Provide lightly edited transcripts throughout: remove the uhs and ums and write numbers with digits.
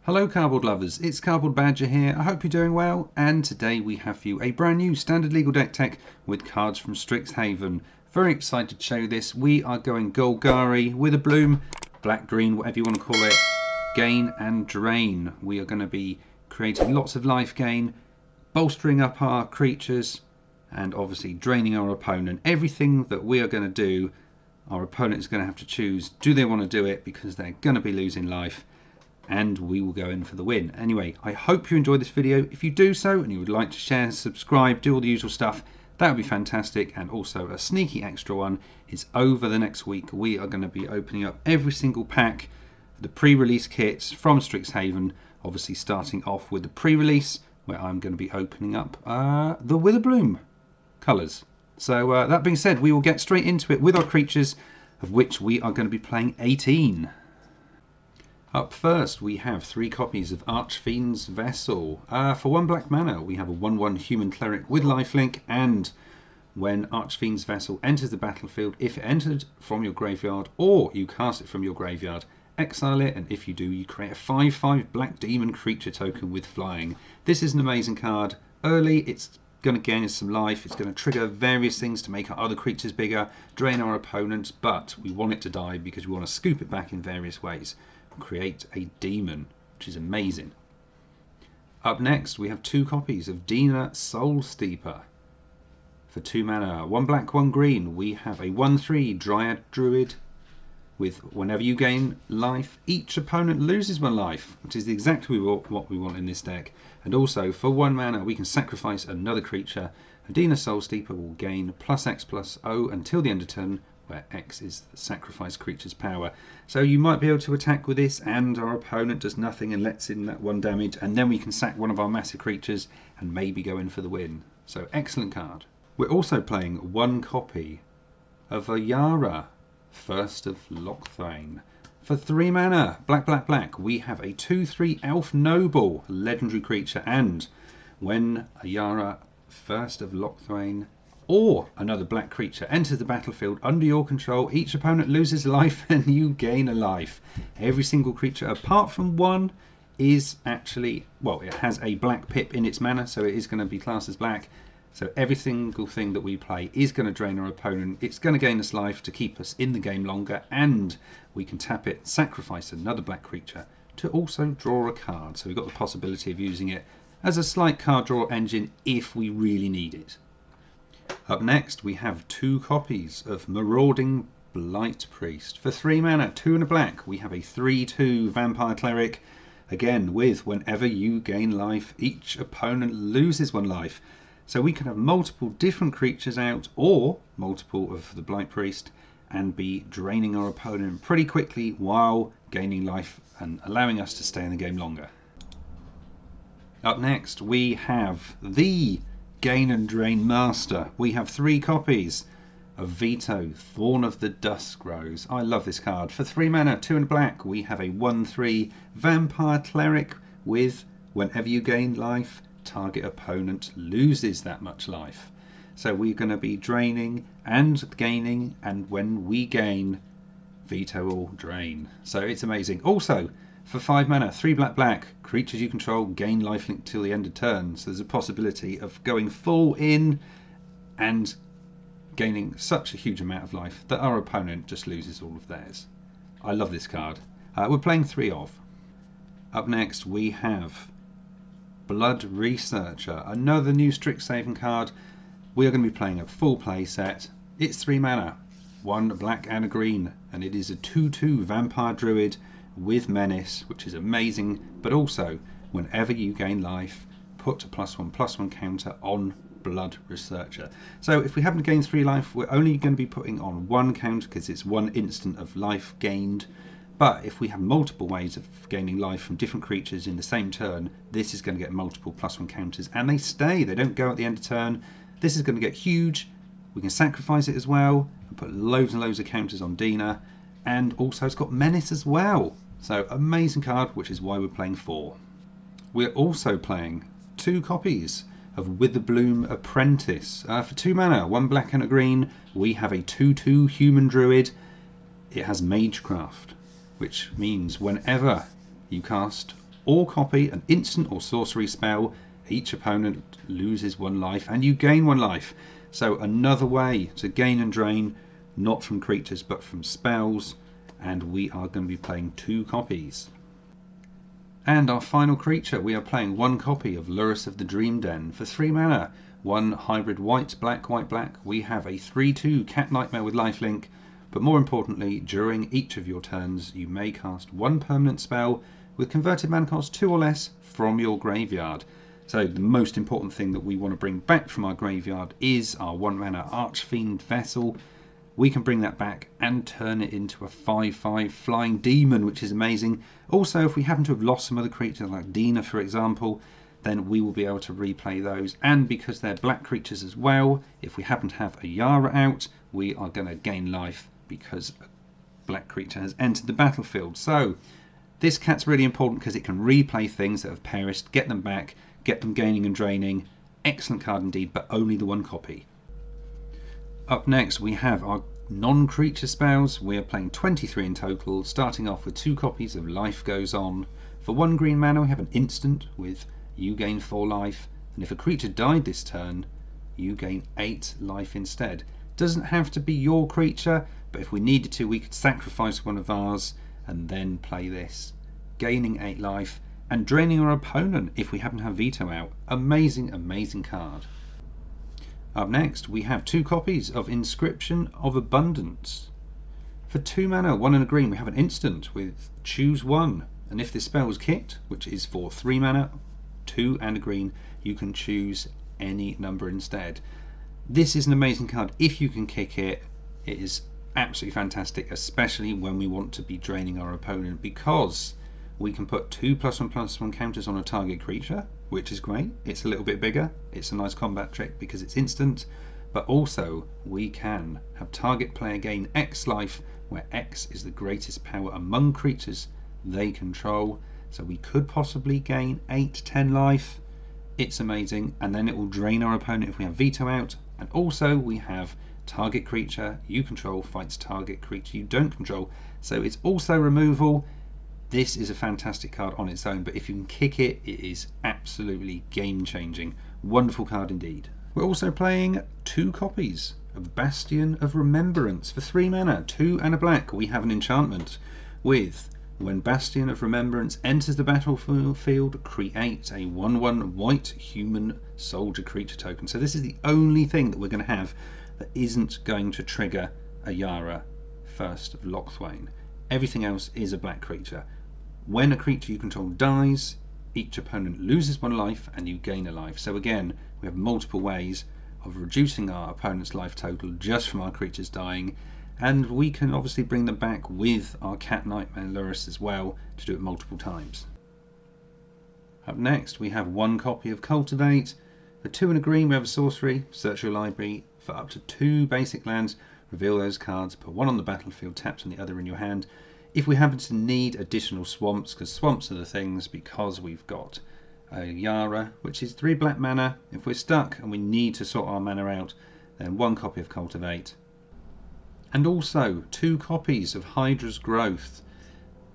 Hello cardboard lovers, it's Cardboard Badger here. I hope you're doing well, and today we have for you a brand new standard legal deck tech with cards from Strixhaven. Very excited to show you this. We are going Golgari, Witherbloom, black, green, whatever you want to call it, gain and drain. We are going to be creating lots of life gain, bolstering up our creatures, and obviously draining our opponent. Everything that we are going to do, our opponent is going to have to choose, do they want to do it because they're going to be losing life, and we will go in for the win. Anyway, I hope you enjoyed this video. If you do so and you would like to share, subscribe, do all the usual stuff, that would be fantastic. And also a sneaky extra one is over the next week we are going to be opening up every single pack, the pre-release kits from Strixhaven, obviously starting off with the pre-release where I'm going to be opening up the Witherbloom colours. So that being said, we will get straight into it with our creatures, of which we are going to be playing 18. Up first, we have 3 copies of Archfiends Vessel. For 1 black mana, we have a 1/1 human cleric with lifelink, and when Archfiends Vessel enters the battlefield, if it entered from your graveyard or you cast it from your graveyard, exile it, and if you do, you create a 5/5 black demon creature token with flying. This is an amazing card. Early, it's going to gain us some life, it's going to trigger various things to make our other creatures bigger, drain our opponents, but we want it to die because we want to scoop it back in various ways. Create a demon, which is amazing. Up next, we have 2 copies of Dina Soul Steeper. For 2 mana, 1 black, 1 green, we have a 1/3 Dryad Druid with whenever you gain life, each opponent loses 1 life, which is exactly what we want in this deck. And also, for 1 mana, we can sacrifice another creature. A Dina Soul Steeper will gain +X/+O until the end of turn, where X is the sacrifice creature's power. So you might be able to attack with this, and our opponent does nothing and lets in that 1 damage, and then we can sack one of our massive creatures and maybe go in for the win. So excellent card. We're also playing 1 copy of Ayara, First of Locthwain. For 3 mana, black, black, black, we have a 2/3 Elf Noble, legendary creature, and when Ayara, First of Locthwain, or another black creature enters the battlefield under your control, each opponent loses life and you gain a life. Every single creature apart from 1 is actually, well, it has a black pip in its mana, so it is going to be classed as black. So every single thing that we play is going to drain our opponent. It's going to gain us life to keep us in the game longer, and we can tap it, sacrifice another black creature to also draw a card. So we've got the possibility of using it as a slight card draw engine if we really need it. Up next, we have 2 copies of Marauding Blight Priest. For 3 mana, 2 and a black, we have a 3/2 Vampire Cleric. Again, with whenever you gain life, each opponent loses 1 life. So we can have multiple different creatures out, or multiple of the Blight Priest, and be draining our opponent pretty quickly while gaining life and allowing us to stay in the game longer. Up next, we have the Gain and Drain Master. We have 3 copies of Vito, Thorn of the Dusk Rose. I love this card. For 3 mana, 2 and black, we have a 1/3 Vampire Cleric with whenever you gain life, target opponent loses that much life. So we're going to be draining and gaining, and when we gain, Vito will drain. So it's amazing. Also, for 5 mana, 3 black, black, creatures you control gain lifelink till the end of turn. So there's a possibility of going full in and gaining such a huge amount of life that our opponent just loses all of theirs. I love this card. We're playing 3 of. Up next, we have Blood Researcher, another new Strixhaven card. We are going to be playing a full play set. It's 3 mana, 1 black and a green, and it is a 2/2 Vampire Druid with Menace, which is amazing, but also whenever you gain life, put a +1/+1 counter on Blood Researcher. So if we happen to gain 3 life, we're only going to be putting on 1 counter because it's 1 instant of life gained. But if we have multiple ways of gaining life from different creatures in the same turn, this is going to get multiple +1 counters, and they stay, they don't go at the end of turn. This is going to get huge. We can sacrifice it as well and put loads and loads of counters on Dina, and also it's got Menace as well. So amazing card, which is why we're playing 4. We're also playing 2 copies of Witherbloom Apprentice. For 2 mana, 1 black and a green, we have a 2/2 human druid. It has Magecraft, which means whenever you cast or copy an instant or sorcery spell. Each opponent loses 1 life and you gain 1 life. So another way to gain and drain, not from creatures but from spells, and we are going to be playing 2 copies. And our final creature, we are playing 1 copy of Lurrus of the Dream Den for 3 mana, 1 hybrid white black. We have a 3/2 Cat Nightmare with lifelink, but more importantly, during each of your turns you may cast 1 permanent spell with converted mana cost 2 or less from your graveyard. So the most important thing that we want to bring back from our graveyard is our 1 mana Archfiends Vessel. We can bring that back and turn it into a 5/5 flying demon, which is amazing. Also, if we happen to have lost some other creatures like Dina, for example, then we will be able to replay those. And because they're black creatures as well, if we happen to have Ayara out, we are going to gain life because a black creature has entered the battlefield. So this cat's really important because it can replay things that have perished, get them back, get them gaining and draining. Excellent card indeed, but only the 1 copy. Up next we have our non-creature spells. We are playing 23 in total, starting off with 2 copies of Life Goes On. For 1 green mana we have an instant with you gain 4 life, and if a creature died this turn you gain 8 life instead. Doesn't have to be your creature, but if we needed to we could sacrifice one of ours and then play this, gaining 8 life and draining our opponent if we happen to have Vito out. Amazing card. Up next we have 2 copies of Inscription of Abundance. For 2 mana, 1 and a green, we have an instant with choose 1, and if this spell is kicked, which is for 3 mana, 2 and a green, you can choose any number instead. This is an amazing card. If you can kick it, it is absolutely fantastic, especially when we want to be draining our opponent, because we can put 2 +1/+1 counters on a target creature, which is great. It's a little bit bigger. It's a nice combat trick because it's instant, but also we can have target player gain X life, where X is the greatest power among creatures they control. So we could possibly gain 8-10 life. It's amazing, and then it will drain our opponent if we have Vito out. And also we have target creature you control fights target creature you don't control, so it's also removal. This is a fantastic card on its own, but if you can kick it, it is absolutely game-changing. Wonderful card indeed. We're also playing 2 copies of Bastion of Remembrance for 3 mana, 2 and a black. We have an enchantment with when Bastion of Remembrance enters the battlefield, create a 1/1 white human soldier creature token. So this is the only thing that we're going to have that isn't going to trigger Ayara, First of Locthwain. Everything else is a black creature. When a creature you control dies, each opponent loses 1 life and you gain a life. So again, we have multiple ways of reducing our opponent's life total just from our creatures dying, and we can obviously bring them back with our Cat Nightmare Lurrus as well to do it multiple times. Up next we have 1 copy of Cultivate. For 2 and a green we have a sorcery, search your library for up to 2 basic lands, reveal those cards, put 1 on the battlefield tapped and the other in your hand. If we happen to need additional swamps, because swamps are the things, because we've got Ayara, which is 3 black mana, if we're stuck and we need to sort our mana out, then 1 copy of Cultivate. And also 2 copies of Hydras Growth.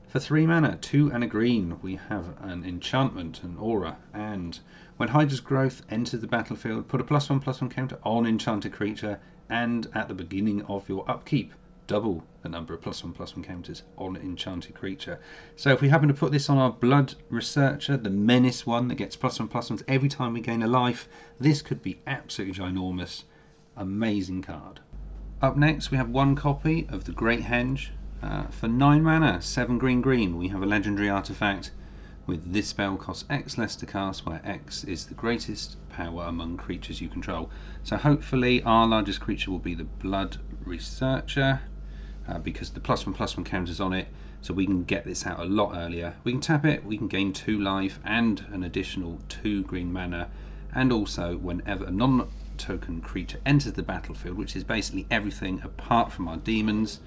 For 3 mana, 2 and a green, we have an enchantment, an aura, and when Hydras Growth enters the battlefield, put a +1/+1 counter on enchanted creature, and at the beginning of your upkeep, double the number of +1/+1 counters on enchanted creature. So if we happen to put this on our Blood Researcher, the menace one that gets +1/+1s every time we gain a life, this could be absolutely ginormous. Amazing card. Up next we have 1 copy of the Great Henge. For 9 mana, 7 green, we have a legendary artifact with this spell costs X less to cast, where X is the greatest power among creatures you control. So hopefully our largest creature will be the Blood Researcher, because the +1/+1 counters on it, so we can get this out a lot earlier. We can tap it, we can gain 2 life and an additional 2 green mana, and also whenever a non-token creature enters the battlefield, which is basically everything apart from our demons,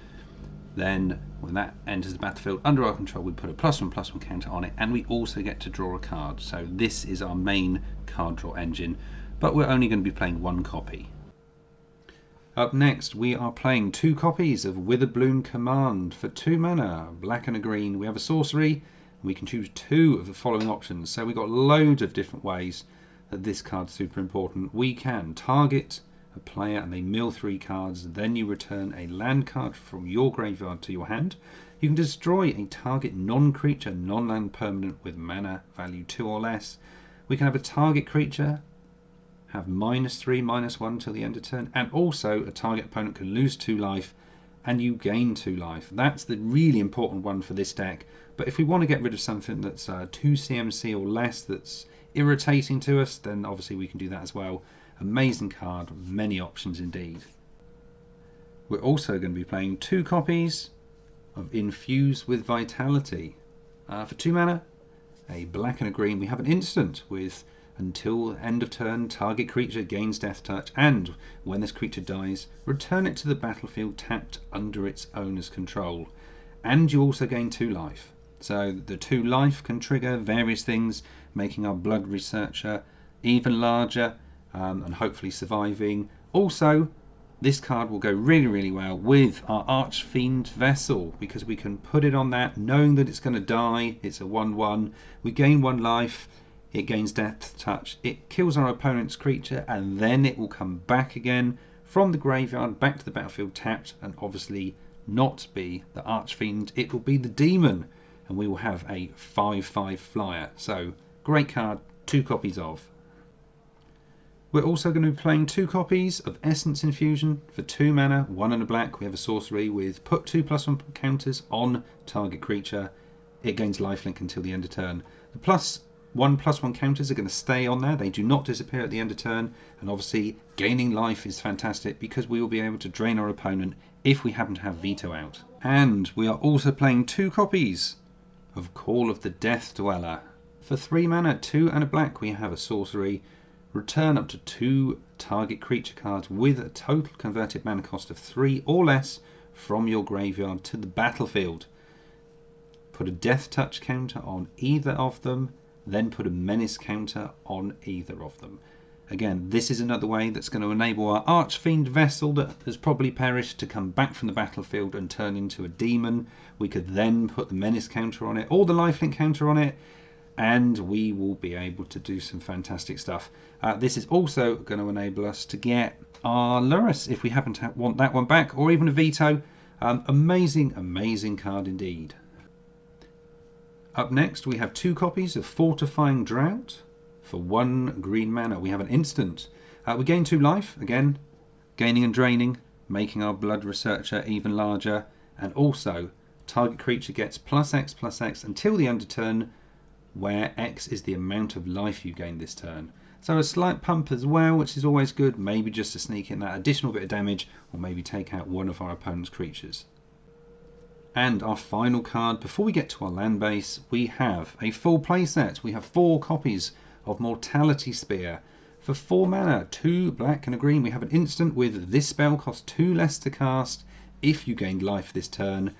then when that enters the battlefield under our control, we put a +1/+1 counter on it, and we also get to draw a card. So this is our main card draw engine, but we're only going to be playing 1 copy. Up next we are playing 2 copies of Witherbloom Command. For 2 mana, black and a green, we have a sorcery, We can choose 2 of the following options. So we've got loads of different ways that this card's super important. We can target a player and they mill 3 cards, then you return a land card from your graveyard to your hand. You can destroy a target non-creature, non-land permanent with mana value 2 or less. We can have a target creature have -3, -1 till the end of turn, and also a target opponent can lose 2 life and you gain 2 life. That's the really important one for this deck. But if we want to get rid of something that's 2 CMC or less that's irritating to us, then obviously we can do that as well. Amazing card, many options indeed. We're also going to be playing 2 copies of Infuse with Vitality. For 2 mana, a black and a green, we have an instant with until end of turn, target creature gains death touch, and when this creature dies, return it to the battlefield tapped under its owner's control. And you also gain 2 life. So the 2 life can trigger various things, making our blood researcher even larger and hopefully surviving. Also, this card will go really well with our Archfiends Vessel, because we can put it on that knowing that it's going to die. It's a 1/1. We gain 1 life. It gains death touch. It kills our opponent's creature, and then it will come back again from the graveyard back to the battlefield tapped, and obviously not be the Archfiend. It will be the demon, and we will have a 5/5 flyer. So great card, 2 copies of. We're also going to be playing 2 copies of Essence Infusion for 2 mana, 1 and a black. We have a sorcery with put 2/+1 counters on target creature. It gains lifelink until the end of turn. The +1/+1 counters are going to stay on there. They do not disappear at the end of turn. And obviously gaining life is fantastic because we will be able to drain our opponent if we happen to have Vito out. And we are also playing 2 copies of Call of the Death Dweller. For 3 mana, 2 and a black, we have a sorcery. Return up to 2 target creature cards with a total converted mana cost of 3 or less from your graveyard to the battlefield. Put a death touch counter on either of them, then put a menace counter on either of them. Again, this is another way that's going to enable our Archfiends Vessel that has probably perished to come back from the battlefield and turn into a demon. We could then put the menace counter on it or the lifelink counter on it, and we will be able to do some fantastic stuff. This is also going to enable us to get our Lurrus if we happen to want that one back, or even a Vito. Amazing card indeed. Up next we have 2 copies of Fortifying Draught for 1 green mana. We have an instant. We gain 2 life, again gaining and draining, making our blood researcher even larger, and also target creature gets +X/+X until the end of turn, where X is the amount of life you gain this turn. So a slight pump as well, which is always good, maybe just to sneak in that additional bit of damage, or maybe take out one of our opponent's creatures. And our final card, before we get to our land base, we have a full playset. We have 4 copies of Mortality Spear. For 4 mana, 2 black and a green, we have an instant with this spell costs 2 less to cast if you gained life this turn.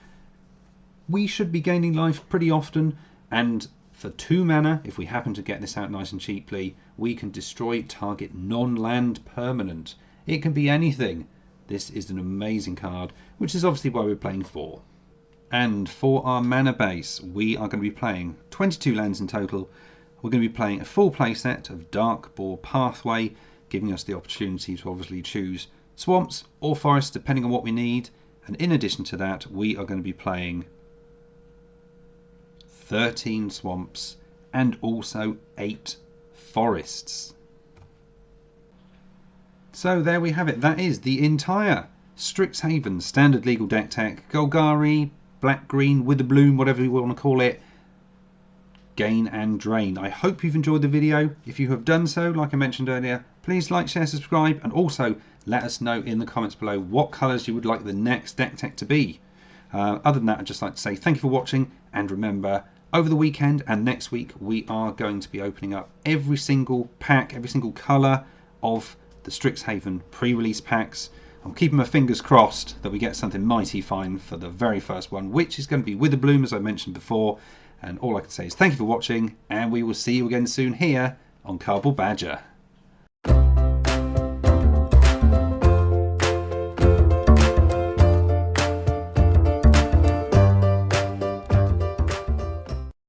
We should be gaining life pretty often, and for 2 mana, if we happen to get this out nice and cheaply, we can destroy target non-land permanent. It can be anything. This is an amazing card, which is obviously why we're playing 4. And for our mana base, we are going to be playing 22 lands in total. We're going to be playing a full playset of Darkbore Pathway, giving us the opportunity to obviously choose swamps or forests depending on what we need. And in addition to that, we are going to be playing 13 swamps and also 8 forests. So there we have it. That is the entire Strixhaven Standard Legal Deck Tech, Golgari, Black, Green, Witherbloom, whatever you want to call it, Gain and Drain. I hope you've enjoyed the video. If you have done so, like I mentioned earlier, please like, share, subscribe, and also let us know in the comments below what colours you would like the next deck tech to be. Other than that, I'd just like to say thank you for watching, and remember, over the weekend and next week, we are going to be opening up every single pack, every single colour of the Strixhaven pre-release packs. I'm keeping my fingers crossed that we get something mighty fine for the very first one, which is going to be Witherbloom, as I mentioned before. And all I can say is thank you for watching, and we will see you again soon here on Cardboard Badger.